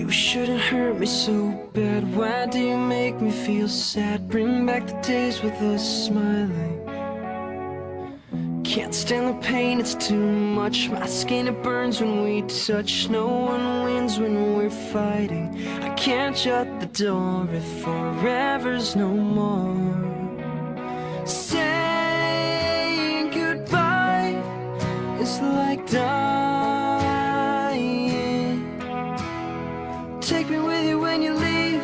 You shouldn't hurt me so bad. Why do you make me feel sad? Bring back the days with us smiling. Can't stand the pain, it's too much. My skin, it burns when we touch. No one wins when we're fighting. I can't shut the door if forever's no more. Saying goodbye is like dying. Take me with you when you leave.